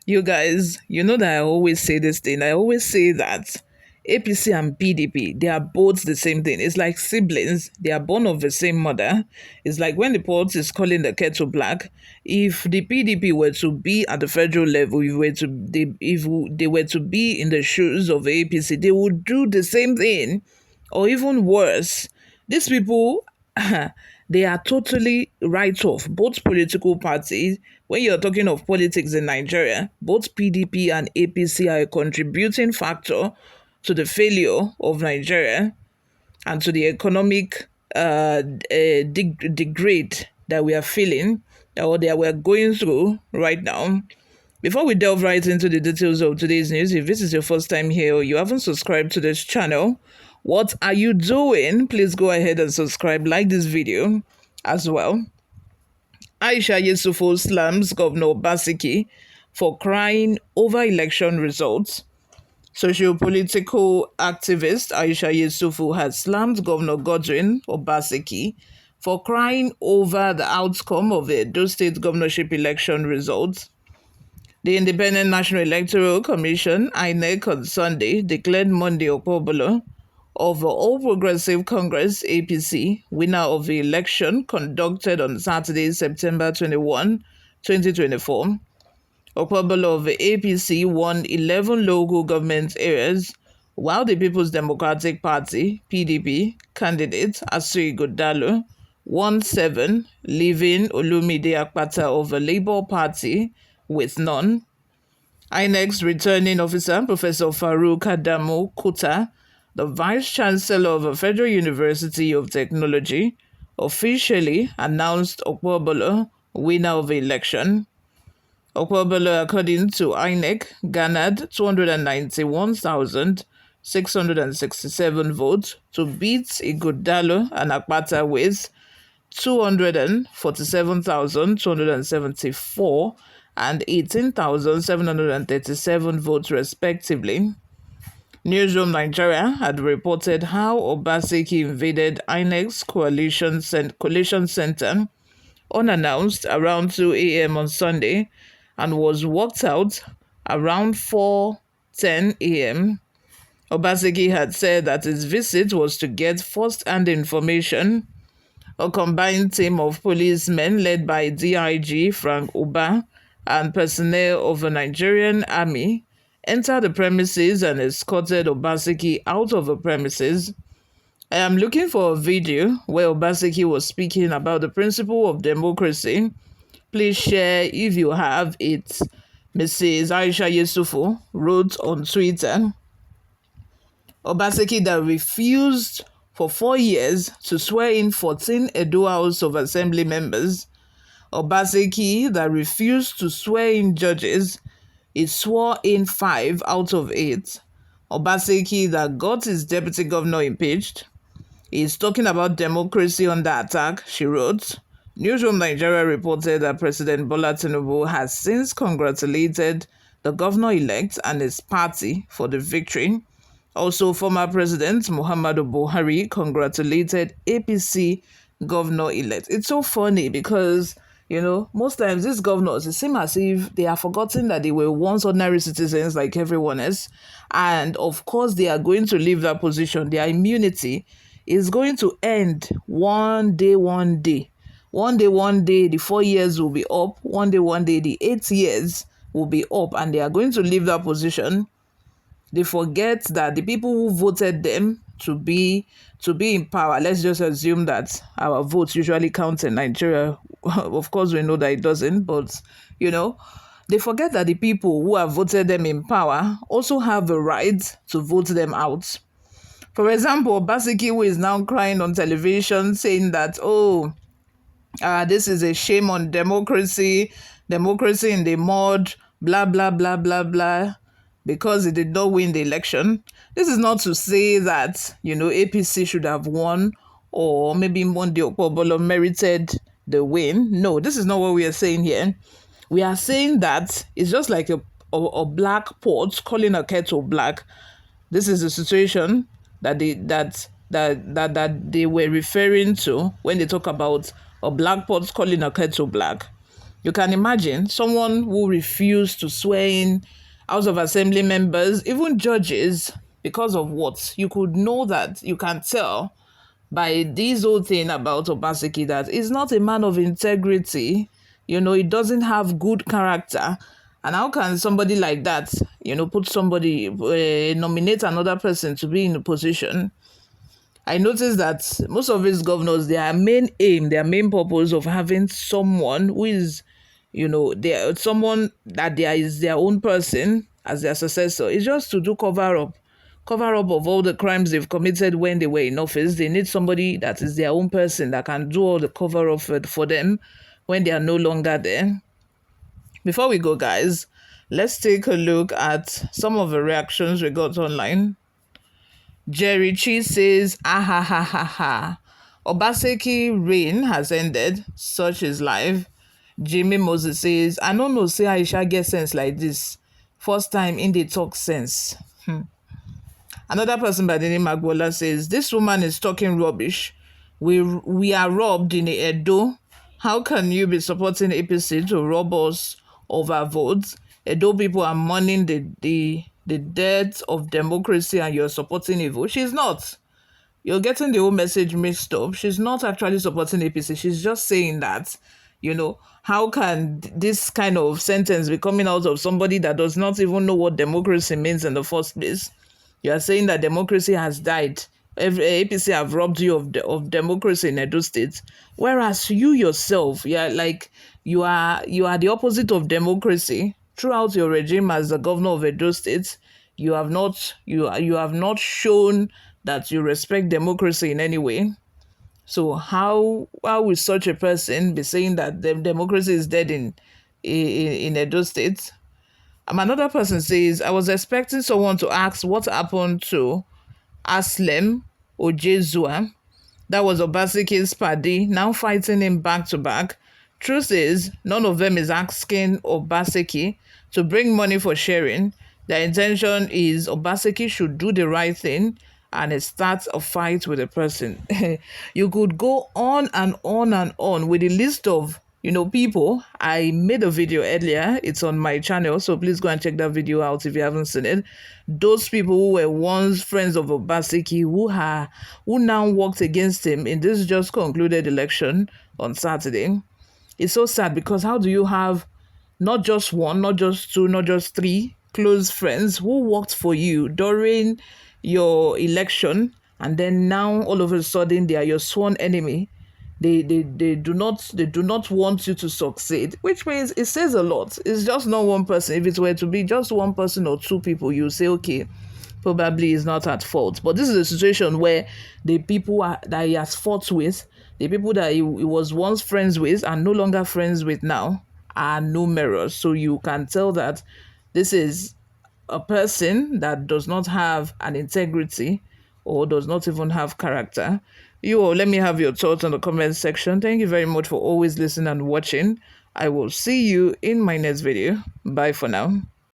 You guys, you know that I always say this thing. I always say that APC and PDP, they are both the same thing. It's like siblings. They are born of the same mother. It's like when the pot is calling the kettle black. If the PDP were to be at the federal level, if they were to be in the shoes of the APC, they would do the same thing, or even worse. These people, they are totally right off. Both political parties, when you're talking of politics in Nigeria, both PDP and APC are a contributing factor to the failure of Nigeria and to the economic degrade that we are feeling, or that we're going through right now. Before we delve right into the details of today's news, if this is your first time here or you haven't subscribed to this channel, what are you doing? Please go ahead and subscribe, like this video as well. Aisha Yesufu slams Governor Obaseki for crying over election results. Socio-political activist Aisha Yesufu has slammed Governor Godwin Obaseki for crying over the outcome of the Edo State governorship election results. The Independent National Electoral Commission, INEC, on Sunday declared Monday Okpobolo of the All Progressive Congress (APC) winner of the election conducted on Saturday, September 21, 2024. Okpobolo of the APC won 11 local government areas, while the People's Democratic Party (PDP) candidate Asui Godalo won 7, leaving Olumide Akpata of the Labour Party with none. INEC's returning officer, Professor Farouk Adamu Kuta, the Vice Chancellor of the Federal University of Technology, officially announced Okpobolo winner of the election. Okpobolo, according to INEC, garnered 291,667 votes to beat Ighodalo and Akpata with 247,274 and 18,737 votes respectively. Newsroom Nigeria had reported how Obaseki invaded INEC's coalition center unannounced around 2 a.m. on Sunday and was walked out around 4:10 a.m. Obaseki had said that his visit was to get first-hand information. A combined team of policemen led by DIG Frank Uba and personnel of the Nigerian Army entered the premises and escorted Obaseki out of the premises. I am looking for a video where Obaseki was speaking about the principle of democracy. Please share if you have it, Mrs. Aisha Yesufu wrote on Twitter. Obaseki, that refused for 4 years to swear in 14 Edo House of Assembly members. Obaseki, that refused to swear in judges, he swore in 5 out of 8. Obaseki, that got his deputy governor impeached. He's talking about democracy under attack, she wrote. Newsroom Nigeria reported that President Bola Tinubu has since congratulated the governor-elect and his party for the victory. Also, former President Muhammadu Buhari congratulated APC governor-elect. It's so funny because, most times these governors, it seems as if they are forgotten that they were once ordinary citizens like everyone else. And of course, they are going to leave that position. Their immunity is going to end one day. One day, the 4 years will be up. One day, the 8 years will be up. And they are going to leave that position. They forget that the people who voted them to be in power, let's just assume that our votes usually count in Nigeria. Of course, we know that it doesn't, but, they forget that the people who have voted them in power also have the right to vote them out. For example, Obaseki, who is now crying on television saying that, this is a shame on democracy in the mud, blah, blah, blah, blah, blah, because he did not win the election. This is not to say that, APC should have won or maybe Monday Okpobolo merited the win. No, this is not what we are saying here. We are saying that it's just like a black pot calling a kettle black. This is the situation that they were referring to when they talk about a black pot calling a kettle black. You can imagine someone who refused to swear in House of Assembly members, even judges, because of what? You could know that, you can tell by this whole thing about Obaseki that he's not a man of integrity. He doesn't have good character. And how can somebody like that, put somebody, nominate another person to be in a position? I noticed that most of these governors, their main aim, their main purpose of having someone who is, someone that there is their own person as their successor is just to do cover up of all the crimes they've committed when they were in office. They need somebody that is their own person that can do all the cover up for them when they are no longer there. Before we go, guys, let's take a look at some of the reactions we got online. Jerry Chi says, ah ha ha ha ha. Obaseki reign has ended. Such is life. Jimmy Moses says, I don't know, say Aisha get sense like this. First time in the talk sense. Another person by the name Agbola says, this woman is talking rubbish. We are robbed in Edo. How can you be supporting APC to rob us of our votes? Edo people are mourning the death of democracy and you're supporting evil. She's not. You're getting the whole message mixed up. She's not actually supporting APC. She's just saying that, how can this kind of sentence be coming out of somebody that does not even know what democracy means in the first place? You are saying that democracy has died. APC have robbed you of democracy in Edo State, whereas you yourself, you are the opposite of democracy. Throughout your regime as the governor of Edo State, you have not shown that you respect democracy in any way. So how will such a person be saying that the democracy is dead in Edo State? Another person says, I was expecting someone to ask what happened to Aslem Ojezua. That was Obaseki's paddy, now fighting him back to back. Truth is, none of them is asking Obaseki to bring money for sharing. Their intention is Obaseki should do the right thing and it starts a fight with a person. You could go on and on and on with the list of people. I made a video earlier. It's on my channel, so please go and check that video out if you haven't seen it. Those people who were once friends of Obaseki, who now worked against him in this just concluded election on Saturday. It's so sad because how do you have not just one, not just two, not just three close friends who worked for you during your election, and then now all of a sudden they are your sworn enemy? They do not want you to succeed, which means it says a lot. It's just not one person. If it were to be just one person or two people, you say, okay, probably is not at fault. But this is a situation where the people that he has fought with, the people that he was once friends with and no longer friends with now, are numerous. So you can tell that this is a person that does not have an integrity or does not even have character. You all, let me have your thoughts on the comment section. Thank you very much for always listening and watching. I will see you in my next video. Bye for now.